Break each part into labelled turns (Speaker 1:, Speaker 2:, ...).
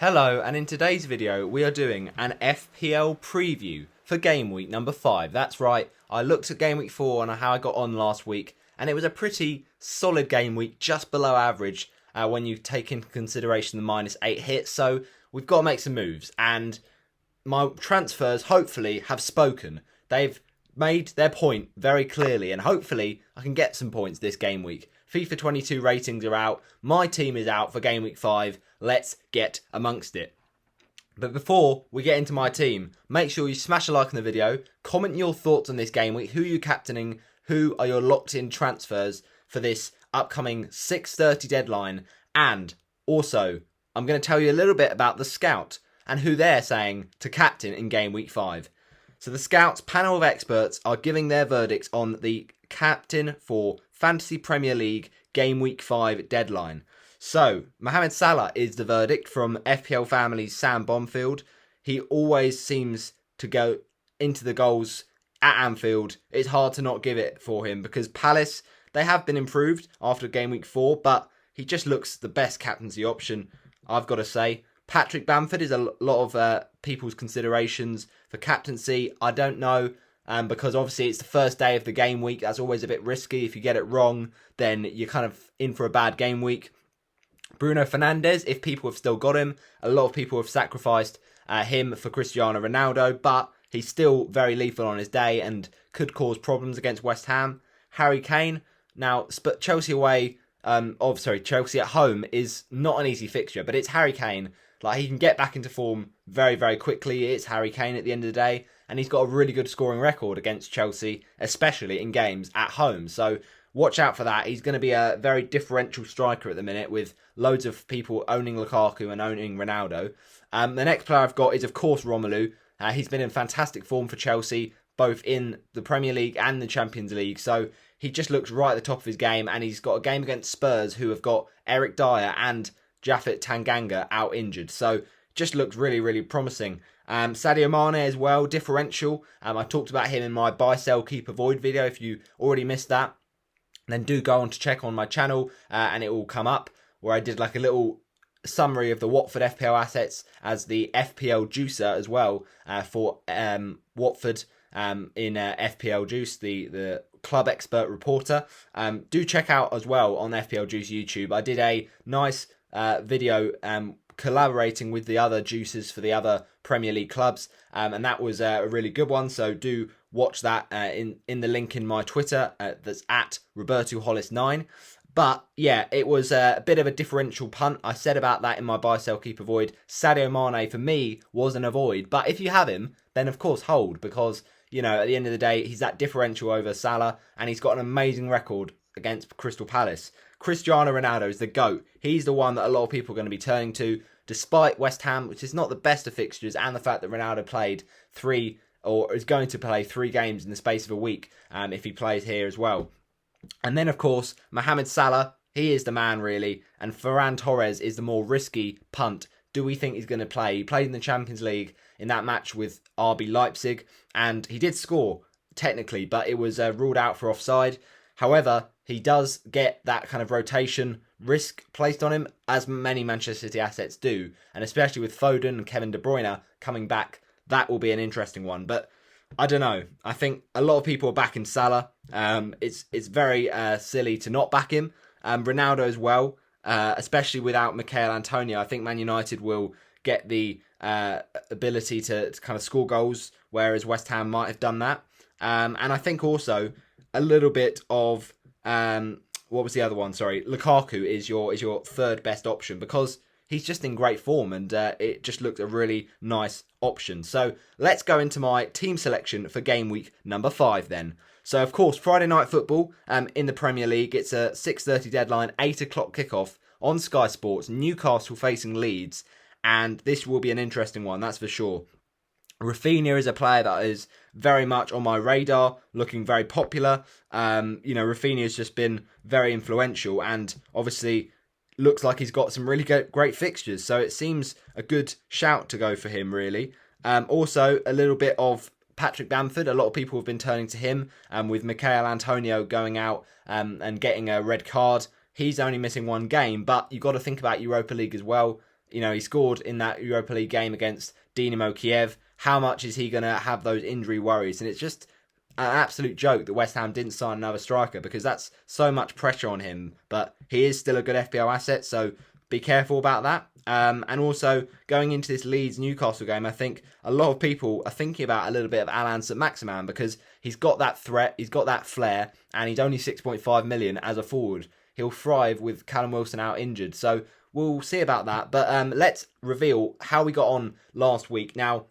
Speaker 1: Hello, and in today's video we are doing an FPL preview for game week number 5. That's right, I looked at game week 4 and how I got on last week, and it was a pretty solid game week, just below average when you take into consideration the -8 hits. So we've got to make some moves, and my transfers hopefully have spoken. They've made their point very clearly, and hopefully I can get some points this game week. FIFA 22 ratings are out, my team is out for game week 5, let's get amongst it. But before we get into my team, make sure you smash a like on the video, comment your thoughts on this game week, who you're captaining, who are your locked in transfers for this upcoming 6:30 deadline, and also I'm going to tell you a little bit about the scout and who they're saying to captain in game week 5. So the Scouts panel of experts are giving their verdicts on the captain for Fantasy Premier League Game Week 5 deadline. So, Mohamed Salah is the verdict from FPL Family's Sam Bamford. He always seems to go into the goals at Anfield. It's hard to not give it for him because Palace, they have been improved after Game Week 4, but he just looks the best captaincy option, I've got to say. Patrick Bamford is a lot of people's considerations for captaincy. I don't know, because obviously it's the first day of the game week. That's always a bit risky. If you get it wrong, then you're kind of in for a bad game week. Bruno Fernandes, if people have still got him, a lot of people have sacrificed him for Cristiano Ronaldo, but he's still very lethal on his day and could cause problems against West Ham. Harry Kane, now Chelsea away, Chelsea at home is not an easy fixture, but it's Harry Kane. Like, he can get back into form very, very quickly. It's Harry Kane at the end of the day, and he's got a really good scoring record against Chelsea, especially in games at home. So watch out for that. He's going to be a very differential striker at the minute, with loads of people owning Lukaku and owning Ronaldo. The next player I've got is, of course, Romelu. He's been in fantastic form for Chelsea, both in the Premier League and the Champions League. So he just looks right at the top of his game, and he's got a game against Spurs, who have got Eric Dyer and Japhet Tanganga out injured. So just looks really, really promising. Sadio Mane as well, differential. I talked about him in my buy, sell, keep, avoid video. If you already missed that, then do go on to check on my channel and it will come up, where I did like a little summary of the Watford FPL assets as the FPL juicer as well for Watford in FPL Juice, the club expert reporter. Do check out as well on FPL Juice YouTube. I did a nice video collaborating with the other juicers for the other Premier League clubs, and that was a really good one. So do watch that in the link in my Twitter. That's at RobertoHollis9. But yeah, it was a bit of a differential punt. I said about that in my buy, sell, keep, avoid. Sadio Mane for me was an avoid, but if you have him, then of course hold, because you know at the end of the day he's that differential over Salah, and he's got an amazing record against Crystal Palace. Cristiano Ronaldo is the GOAT. He's the one that a lot of people are going to be turning to, despite West Ham, which is not the best of fixtures, and the fact that Ronaldo played is going to play 3 games in the space of a week if he plays here as well. And then, of course, Mohamed Salah, he is the man, really, and Ferran Torres is the more risky punt. Do we think he's going to play? He played in the Champions League in that match with RB Leipzig, and he did score, technically, but it was ruled out for offside. However, he does get that kind of rotation risk placed on him, as many Manchester City assets do, and especially with Foden and Kevin De Bruyne coming back, that will be an interesting one. But I don't know. I think a lot of people are backing Salah. It's very silly to not back him. Ronaldo as well, especially without Mikel Antonio. I think Man United will get the ability to kind of score goals, whereas West Ham might have done that. And I think also a little bit of what was the other one? Sorry, Lukaku is your third best option, because he's just in great form, and it just looks a really nice option. So let's go into my team selection for game week number 5 then. So of course, Friday night football in the Premier League. It's a 6:30 deadline, 8 o'clock kickoff on Sky Sports. Newcastle facing Leeds, and this will be an interesting one, that's for sure. Rafinha is a player that is very much on my radar, looking very popular. Rafinha has just been very influential, and obviously looks like he's got some really great fixtures. So it seems a good shout to go for him, really. Also, a little bit of Patrick Bamford. A lot of people have been turning to him, with Mikel Antonio going out and getting a red card. He's only missing 1 game, but you've got to think about Europa League as well. he scored in that Europa League game against Dynamo Kiev. How much is he going to have those injury worries? And it's just an absolute joke that West Ham didn't sign another striker, because that's so much pressure on him. But he is still a good FPL asset, so be careful about that. And also, going into this Leeds-Newcastle game, I think a lot of people are thinking about a little bit of Alan St-Maximin, because he's got that threat, he's got that flair, and he's only 6.5 million as a forward. He'll thrive with Callum Wilson out injured, so we'll see about that. But let's reveal how we got on last week. Now,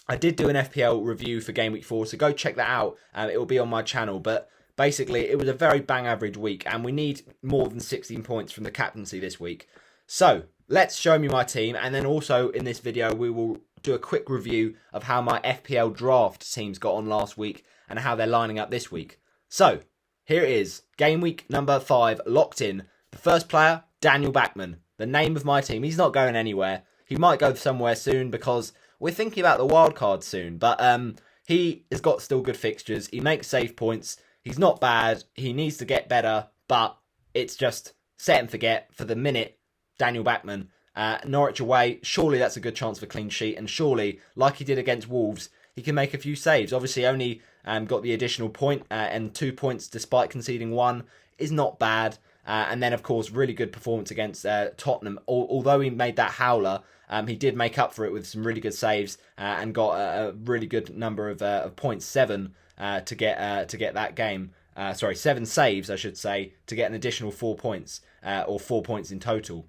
Speaker 1: I did do an FPL review for Game Week 4, so go check that out. It will be on my channel. But basically, it was a very bang average week, and we need more than 16 points from the captaincy this week. So, let's show me my team, and then also in this video, we will do a quick review of how my FPL draft teams got on last week and how they're lining up this week. So, here it is. Game Week number 5, locked in. The first player, Daniel Bachmann. The name of my team. He's not going anywhere. He might go somewhere soon, because we're thinking about the wild card soon, but he has got still good fixtures. He makes save points. He's not bad. He needs to get better, but it's just set and forget for the minute. Daniel Bachmann, Norwich away. Surely that's a good chance for clean sheet, and surely, like he did against Wolves, he can make a few saves. Obviously, only got the additional point, and 2 points despite conceding 1 is not bad. And then, of course, really good performance against Tottenham. Although he made that howler, he did make up for it with some really good saves, and got a really good number of points, 7 to get that game. 7 saves, I should say, to get an additional 4 points, or 4 points in total.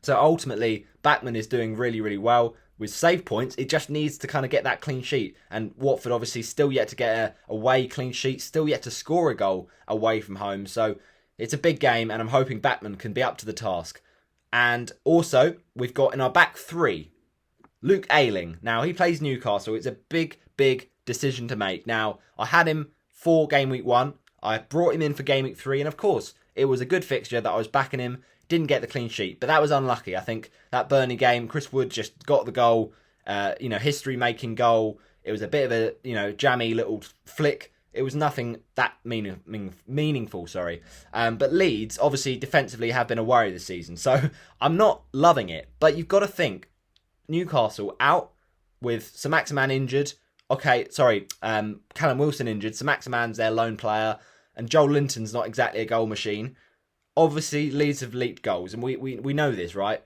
Speaker 1: So ultimately, Bachmann is doing really, really well with save points. It just needs to kind of get that clean sheet. And Watford obviously still yet to get a away clean sheet, still yet to score a goal away from home. So it's a big game, and I'm hoping Bachmann can be up to the task. And also, we've got in our back 3, Luke Ayling. Now, he plays Newcastle. It's a big, big decision to make. Now, I had him for Game Week 1. I brought him in for Game Week 3. And of course, it was a good fixture that I was backing him. Didn't get the clean sheet, but that was unlucky. I think that Burnley game, Chris Wood just got the goal, history-making goal. It was a bit of a, jammy little flick. It was nothing that meaningful, sorry. But Leeds, obviously, defensively have been a worry this season. So I'm not loving it. But you've got to think, Newcastle out with St-Maximin injured. Okay, sorry, Callum Wilson injured. St-Maximin's their lone player. And Joel Linton's not exactly a goal machine. Obviously, Leeds have leaked goals. And we know this, right?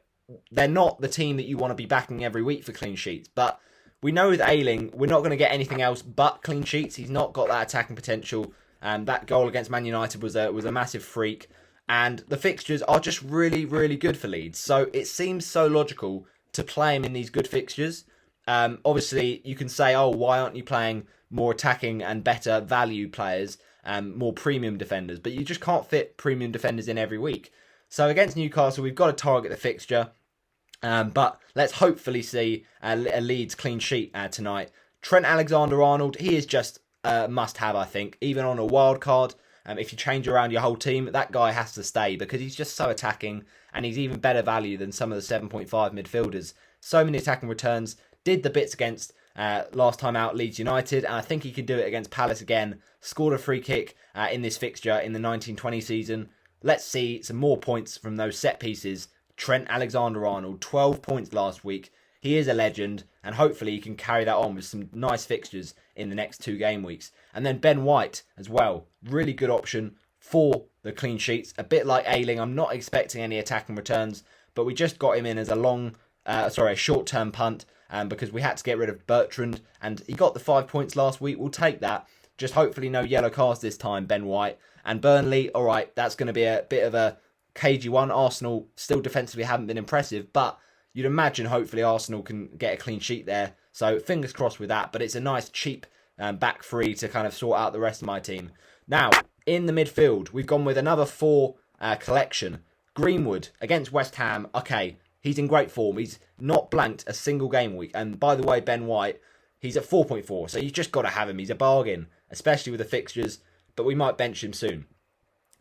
Speaker 1: They're not the team that you want to be backing every week for clean sheets. But we know with Ayling, we're not going to get anything else but clean sheets. He's not got that attacking potential. That goal against Man United was a massive freak. And the fixtures are just really, really good for Leeds. So it seems so logical to play him in these good fixtures. Obviously, you can say, oh, why aren't you playing more attacking and better value players, more premium defenders? But you just can't fit premium defenders in every week. So against Newcastle, we've got to target the fixture. But let's hopefully see a Leeds clean sheet tonight. Trent Alexander-Arnold, he is just a must-have, I think. Even on a wild card, if you change around your whole team, that guy has to stay because he's just so attacking and he's even better value than some of the 7.5 midfielders. So many attacking returns. Did the bits against last time out Leeds United, and I think he can do it against Palace again. Scored a free kick in this fixture in the 1920 season. Let's see some more points from those set pieces. Trent Alexander-Arnold, 12 points last week. He is a legend, and hopefully he can carry that on with some nice fixtures in the next 2 game weeks. And then Ben White as well. Really good option for the clean sheets. A bit like Ayling, I'm not expecting any attacking returns, but we just got him in as a short-term punt because we had to get rid of Bertrand, and he got the 5 points last week. We'll take that. Just hopefully no yellow cards this time, Ben White. And Burnley, all right, that's going to be a bit of a cagey one. Arsenal still defensively haven't been impressive, but you'd imagine hopefully Arsenal can get a clean sheet there. So fingers crossed with that, but it's a nice cheap back three to kind of sort out the rest of my team. Now, in the midfield, we've gone with another 4 collection. Greenwood against West Ham. Okay, he's in great form. He's not blanked a single game week. And by the way, Ben White, he's at 4.4, so you've just got to have him. He's a bargain, especially with the fixtures, but we might bench him soon.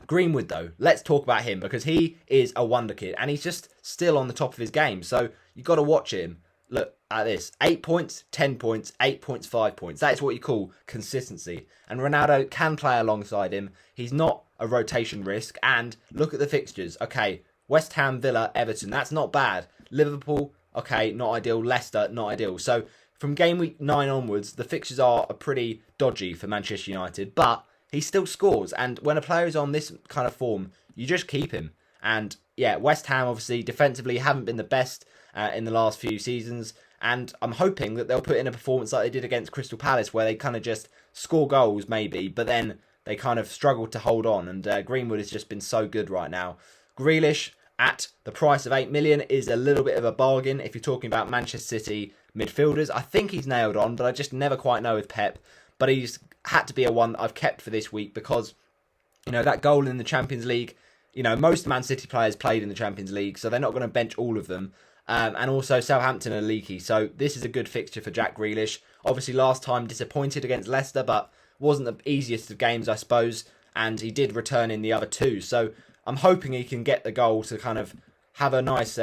Speaker 1: Greenwood, though, let's talk about him because he is a wonder kid and he's just still on the top of his game. So you've got to watch him. Look at this. 8 points, 10 points, 8 points, 5 points. That is what you call consistency. And Ronaldo can play alongside him. He's not a rotation risk. And look at the fixtures. Okay, West Ham, Villa, Everton. That's not bad. Liverpool, okay, not ideal. Leicester, not ideal. So from game week 9 onwards, the fixtures are pretty dodgy for Manchester United, but he still scores. And when a player is on this kind of form, you just keep him. And yeah, West Ham obviously defensively haven't been the best in the last few seasons. And I'm hoping that they'll put in a performance like they did against Crystal Palace, where they kind of just score goals maybe, but then they kind of struggled to hold on. And Greenwood has just been so good right now. Grealish at the price of 8 million is a little bit of a bargain if you're talking about Manchester City midfielders. I think he's nailed on, but I just never quite know with Pep. But he's had to be a one that I've kept for this week because, you know, that goal in the Champions League, you know, most Man City players played in the Champions League, so they're not going to bench all of them. And also Southampton are leaky, so this is a good fixture for Jack Grealish. Obviously last time disappointed against Leicester, but wasn't the easiest of games, I suppose, and he did return in the other two. So I'm hoping he can get the goal to kind of have a nice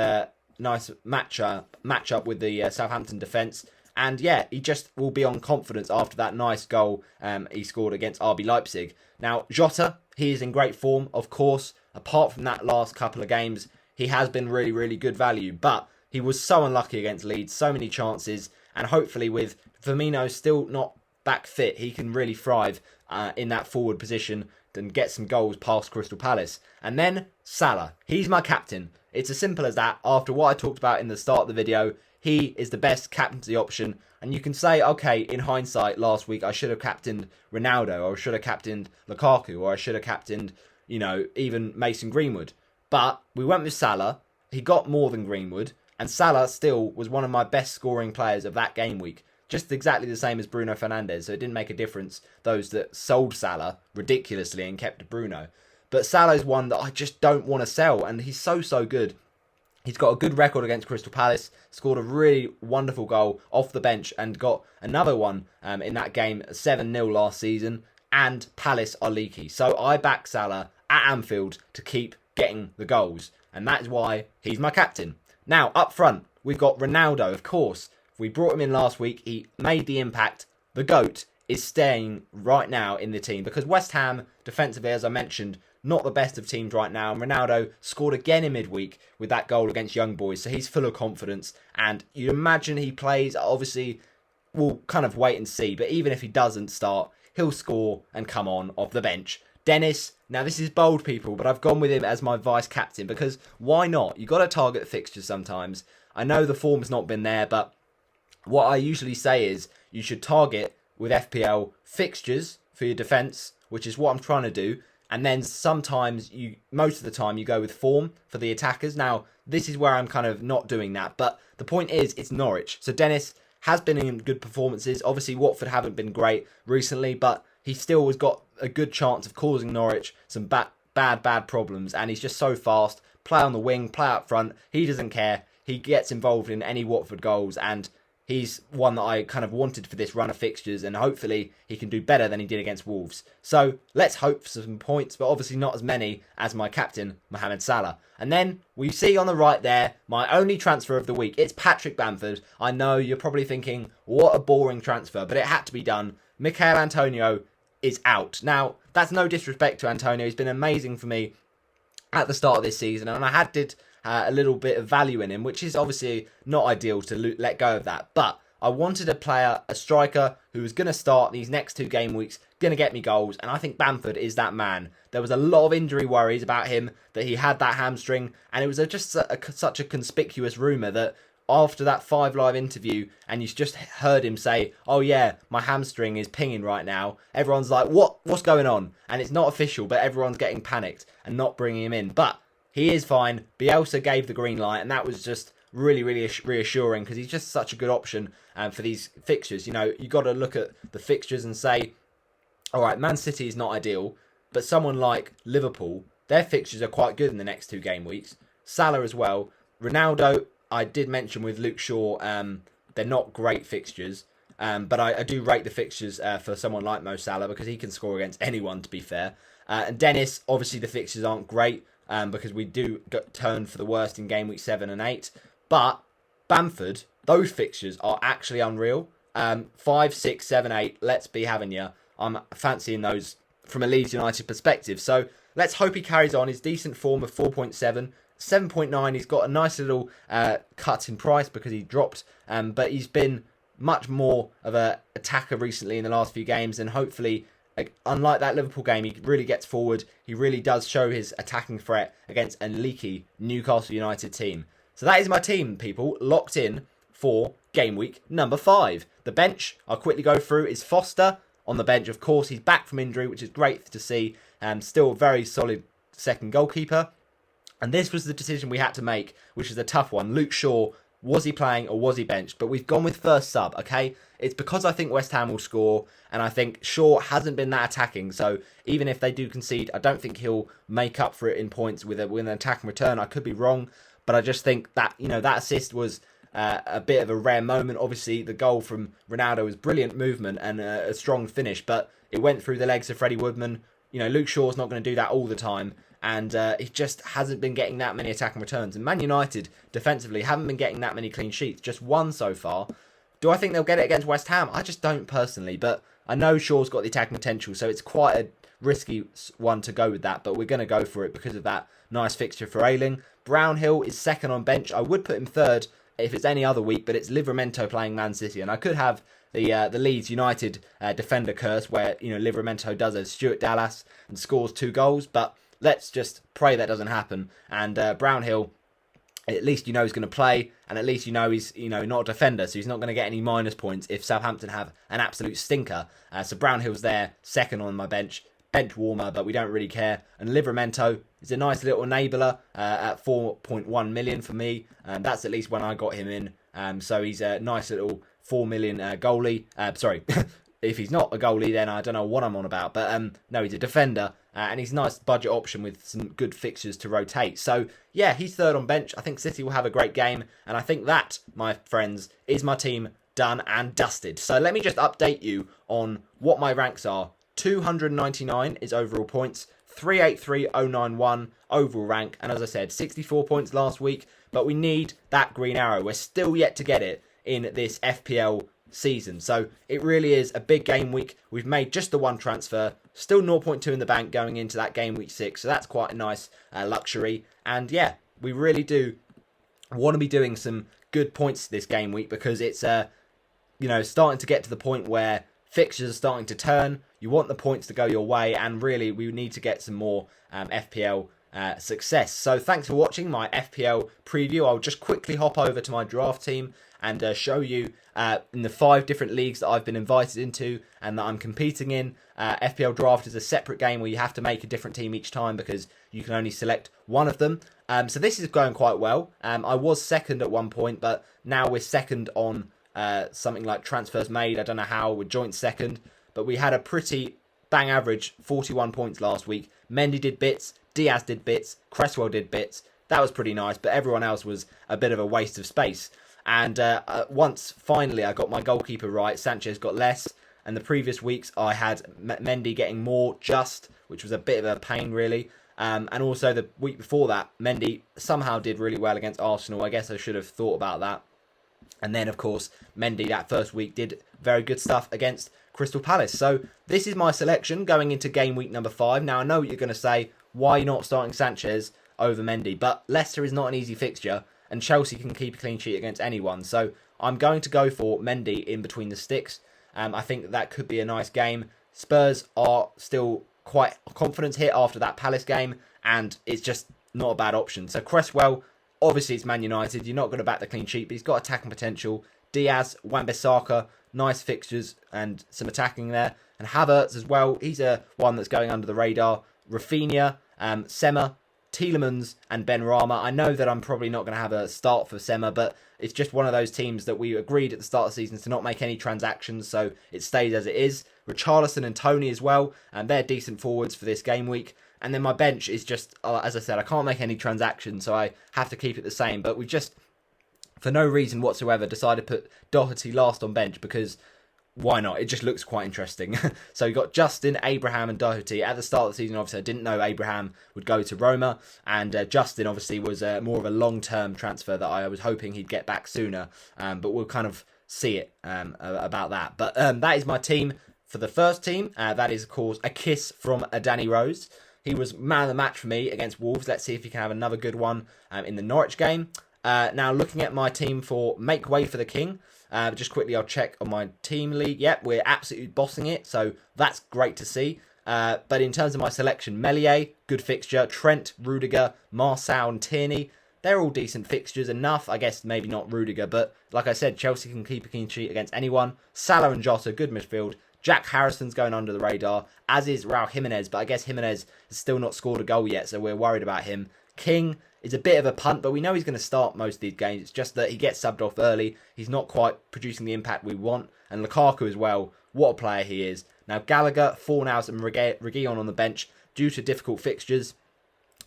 Speaker 1: match up with the Southampton defence. And yeah, he just will be on confidence after that nice goal he scored against RB Leipzig. Now, Jota, he is in great form, of course. Apart from that last couple of games, he has been really, really good value. But he was so unlucky against Leeds, so many chances. And hopefully with Firmino still not back fit, he can really thrive in that forward position and get some goals past Crystal Palace. And then Salah, he's my captain. It's as simple as that. After what I talked about in the start of the video, he is the best captaincy option. And you can say, okay, in hindsight, last week I should have captained Ronaldo, or I should have captained Lukaku, or I should have captained, you know, even Mason Greenwood. But we went with Salah. He got more than Greenwood. And Salah still was one of my best scoring players of that game week. Just exactly the same as Bruno Fernandes. So it didn't make a difference, those that sold Salah ridiculously and kept Bruno. But Salah's one that I just don't want to sell. And he's so good. He's got a good record against Crystal Palace. Scored a really wonderful goal off the bench. And got another one in that game, 7-0 last season. And Palace are leaky. So I back Salah at Anfield to keep getting the goals. And that is why he's my captain. Now, up front, we've got Ronaldo, of course. We brought him in last week. He made the impact. The GOAT is staying right now in the team because West Ham, defensively, as I mentioned, not the best of teams right now. And Ronaldo scored again in midweek with that goal against Young Boys. So he's full of confidence. And you imagine he plays, obviously, we'll kind of wait and see. But even if he doesn't start, he'll score and come on off the bench. Dennis, now this is bold, people, but I've gone with him as my vice captain because why not? You've got to target fixtures sometimes. I know the form's not been there, but what I usually say is you should target with FPL fixtures for your defence, which is what I'm trying to do. And then sometimes, most of the time, you go with form for the attackers. Now, this is where I'm kind of not doing that. But the point is, it's Norwich. So Dennis has been in good performances. Obviously, Watford haven't been great recently, but he still has got a good chance of causing Norwich some bad problems. And he's just so fast. Play on the wing, play up front. He doesn't care. He gets involved in any Watford goals. And he's one that I kind of wanted for this run of fixtures. And hopefully he can do better than he did against Wolves. So let's hope for some points. But obviously not as many as my captain, Mohamed Salah. And then we see on the right there, my only transfer of the week. It's Patrick Bamford. I know you're probably thinking, what a boring transfer. But it had to be done. Mikel Antonio is out. Now, that's no disrespect to Antonio. He's been amazing for me at the start of this season. And I did a little bit of value in him, which is obviously not ideal to let go of that. But I wanted a player, a striker, who was going to start these next 2 game weeks, going to get me goals. And I think Bamford is that man. There was a lot of injury worries about him, that he had that hamstring. And it was such a conspicuous rumour that after that 5 Live interview, and you just heard him say, oh yeah, my hamstring is pinging right now, everyone's like, what's going on? And it's not official, but everyone's getting panicked and not bringing him in. But he is fine. Bielsa gave the green light, and that was just really reassuring because he's just such a good option for these fixtures. You know, you got to look at the fixtures and say, all right, Man City is not ideal, but someone like Liverpool, their fixtures are quite good in the next 2 game weeks. Salah as well. Ronaldo, I did mention with Luke Shaw, they're not great fixtures, but I do rate the fixtures for someone like Mo Salah because he can score against anyone, to be fair. And Dennis, obviously the fixtures aren't great because we do get turned for the worst in game week 7 and 8. But Bamford, those fixtures are actually unreal. 5, 6, 7, 8, let's be having you. I'm fancying those from a Leeds United perspective. So let's hope he carries on his decent form of 4.7 7.9. He's got a nice little cut in price because he dropped, but he's been much more of an attacker recently in the last few games, and hopefully, unlike that Liverpool game, he really gets forward. He really does show his attacking threat against a leaky Newcastle United team. So that is my team, people, locked in for game week number 5. The bench, I'll quickly go through, is Foster on the bench. Of course, he's back from injury, which is great to see. Still a very solid second goalkeeper. And this was the decision we had to make, which is a tough one. Luke Shaw, was he playing or was he benched? But we've gone with first sub, okay? It's because I think West Ham will score, and I think Shaw hasn't been that attacking. So even if they do concede, I don't think he'll make up for it in points with an attacking return. I could be wrong, but I just think that, that assist was a bit of a rare moment. Obviously, the goal from Ronaldo was brilliant movement and a strong finish, but it went through the legs of Freddie Woodman. Luke Shaw's not going to do that all the time, and he just hasn't been getting that many attacking returns. And Man United, defensively, haven't been getting that many clean sheets, just one so far. Do I think they'll get it against West Ham? I just don't personally, but I know Shaw's got the attacking potential, so it's quite a risky one to go with that, but we're going to go for it because of that nice fixture for Ayling. Brownhill is second on bench. I would put him third if it's any other week, but it's Livramento playing Man City, and I could have the Leeds United defender curse where Livramento does a Stuart Dallas and scores 2 goals, but let's just pray that doesn't happen. And Brownhill, at least he's going to play, and at least he's not a defender, so he's not going to get any minus points if Southampton have an absolute stinker. So Brownhill's there, second on my bench warmer, but we don't really care. And Livramento is a nice little enabler at 4.1 million for me. That's at least when I got him in. So he's a nice little 4 million goalie. Sorry, if he's not a goalie, then I don't know what I'm on about. But no, he's a defender. And he's a nice budget option with some good fixtures to rotate. So, yeah, he's third on bench. I think City will have a great game. And I think that, my friends, is my team done and dusted. So let me just update you on what my ranks are. 299 is overall points. 383,091 overall rank. And as I said, 64 points last week. But we need that green arrow. We're still yet to get it in this FPL season. So it really is a big game week. We've made just the one transfer. Still 0.2 in the bank going into that game week 6. So that's quite a nice luxury. And yeah, we really do want to be doing some good points this game week because it's starting to get to the point where fixtures are starting to turn. You want the points to go your way, and really we need to get some more FPL success. So thanks for watching my FPL preview. I'll just quickly hop over to my draft team and show you in the 5 different leagues that I've been invited into and that I'm competing in. FPL Draft is a separate game where you have to make a different team each time because you can only select one of them. So this is going quite well. I was second at one point, but now we're second on something like transfers made. I don't know how, we're joint second, but we had a pretty bang average 41 points last week. Mendy did bits, Diaz did bits, Cresswell did bits. That was pretty nice, but everyone else was a bit of a waste of space. And once finally I got my goalkeeper right, Sanchez got less. And the previous weeks I had Mendy getting more just, which was a bit of a pain really. And also the week before that, Mendy somehow did really well against Arsenal. I guess I should have thought about that. And then, of course, Mendy that first week did very good stuff against Crystal Palace. So this is my selection going into game week number 5. Now, I know what you're going to say, why not starting Sanchez over Mendy? But Leicester is not an easy fixture, and Chelsea can keep a clean sheet against anyone. So I'm going to go for Mendy in between the sticks. I think that could be a nice game. Spurs are still quite confident here after that Palace game, and it's just not a bad option. So Cresswell, obviously it's Man United. You're not going to back the clean sheet, but he's got attacking potential. Diaz, Wan-Bissaka, nice fixtures and some attacking there. And Havertz as well. He's one that's going under the radar. Rafinha, Sema, Tielemans and Benrahma. I know that I'm probably not going to have a start for Sema, but it's just one of those teams that we agreed at the start of the season to not make any transactions, so it stays as it is. Richarlison and Tony as well, and they're decent forwards for this game week. And then my bench is just, as I said, I can't make any transactions, so I have to keep it the same. But we just, for no reason whatsoever, decided to put Doherty last on bench because why not? It just looks quite interesting. So you got Justin, Abraham and Doherty. At the start of the season, obviously, I didn't know Abraham would go to Roma. And Justin, obviously, was more of a long-term transfer that I was hoping he'd get back sooner. But we'll kind of see it about that. But that is my team for the first team. That is, of course, a kiss from Danny Rose. He was man of the match for me against Wolves. Let's see if he can have another good one in the Norwich game. Now, looking at my team for Make Way for the King. Just quickly, I'll check on my team league. Yep, we're absolutely bossing it, so that's great to see. But in terms of my selection, Meslier, good fixture. Trent, Rudiger, Marçal and Tierney, they're all decent fixtures enough. I guess maybe not Rudiger, but like I said, Chelsea can keep a clean sheet against anyone. Salah and Jota, good midfield. Jack Harrison's going under the radar, as is Raul Jimenez, but I guess Jimenez has still not scored a goal yet, so we're worried about him. King is a bit of a punt, but we know he's going to start most of these games. It's just that he gets subbed off early. He's not quite producing the impact we want. And Lukaku as well, what a player he is. Now Gallagher, Fornals and Reguilon on the bench due to difficult fixtures.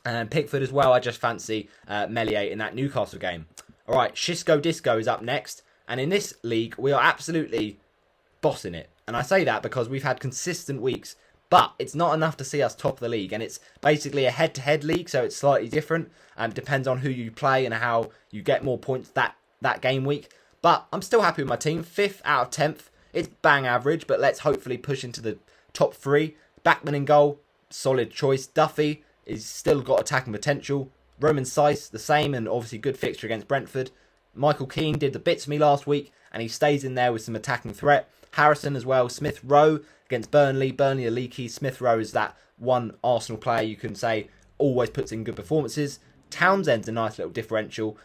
Speaker 1: And Pickford as well, I just fancy Meslier in that Newcastle game. Alright, Xisco Disco is up next. And in this league, we are absolutely bossing it. And I say that because we've had consistent weeks, but it's not enough to see us top of the league. And it's basically a head-to-head league, so it's slightly different. And depends on who you play and how you get more points that game week. But I'm still happy with my team. 5th out of 10th. It's bang average, but let's hopefully push into the top 3. Bachmann in goal, solid choice. Duffy is still got attacking potential. Roman Saiss, the same, and obviously good fixture against Brentford. Michael Keane did the bits for me last week, and he stays in there with some attacking threat. Harrison as well. Smith Rowe against Burnley. Burnley are leaky. Smith Rowe is that one Arsenal player you can say always puts in good performances. Townsend's a nice little differential.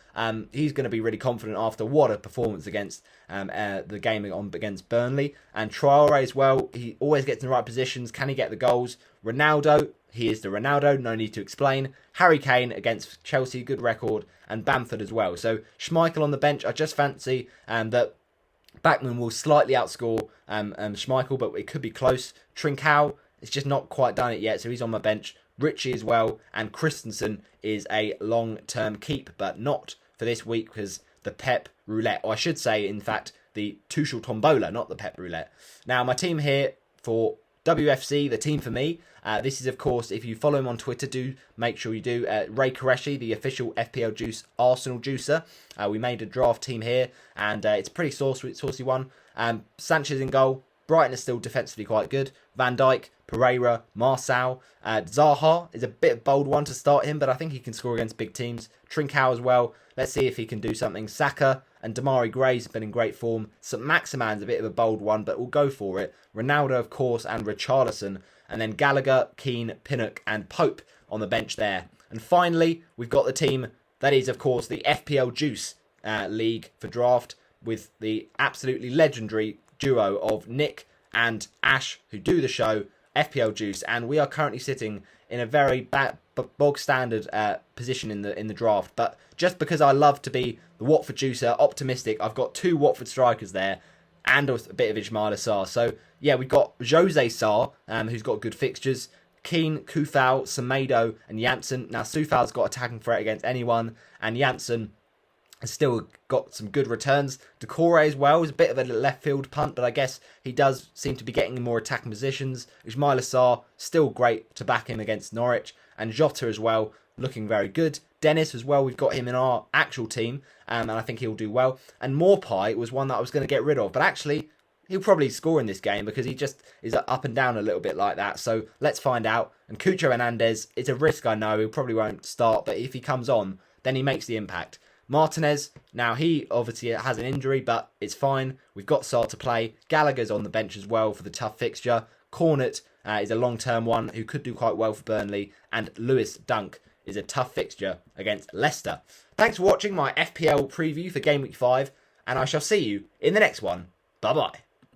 Speaker 1: He's going to be really confident after what a performance against the game against Burnley. And Traore as well. He always gets in the right positions. Can he get the goals? Ronaldo, he is the Ronaldo. No need to explain. Harry Kane against Chelsea, good record. And Bamford as well. So Schmeichel on the bench. I just fancy that Bachmann will slightly outscore Schmeichel, but it could be close. Trincao, it's just not quite done it yet, so he's on my bench. Richie as well, and Christensen is a long-term keep, but not for this week because the Pep Roulette, or I should say, in fact, the Tuchel Tombola, not the Pep Roulette. Now, my team here for WFC, the team for me, this is, of course, if you follow him on Twitter, do make sure you do. Ray Qureshi, the official FPL Juice Arsenal juicer. We made a draft team here, and it's a pretty saucy one. Sanchez in goal. Brighton is still defensively quite good. Van Dijk, Pereira, Marçal. Zaha is a bit bold one to start him, but I think he can score against big teams. Trincao as well. Let's see if he can do something. Saka and Damari Gray's been in great form. St. Maximan's a bit of a bold one, but we'll go for it. Ronaldo, of course, and Richarlison. And then Gallagher, Keane, Pinnock, and Pope on the bench there. And finally, we've got the team that is, of course, the FPL Juice League for draft with the absolutely legendary duo of Nick and Ash, who do the show, FPL Juice, and we are currently sitting in a very bog standard position in the draft. But just because I love to be the Watford juicer, optimistic, I've got 2 Watford strikers there and a bit of Ismail Assar. So yeah, we've got Jose Sarr, who's got good fixtures. Keane, Kufal, Semedo, and Janssen. Now Soufal's got attacking threat against anyone, and Janssen has still got some good returns. Decore as well is a bit of a left field punt, but I guess he does seem to be getting more attacking positions. Ismail Assar, still great to back him against Norwich. And Jota as well, looking very good. Dennis as well, we've got him in our actual team, and I think he'll do well. And Morpie was one that I was going to get rid of, but actually he'll probably score in this game because he just is up and down a little bit like that. So let's find out. And Cucho Hernandez, it's a risk, I know. He probably won't start, but if he comes on, then he makes the impact. Martinez, now he obviously has an injury, but it's fine. We've got Sarr to play. Gallagher's on the bench as well for the tough fixture. Cornet is a long-term one who could do quite well for Burnley. And Lewis Dunk is a tough fixture against Leicester. Thanks for watching my FPL preview for Game Week 5, and I shall see you in the next one. Bye-bye.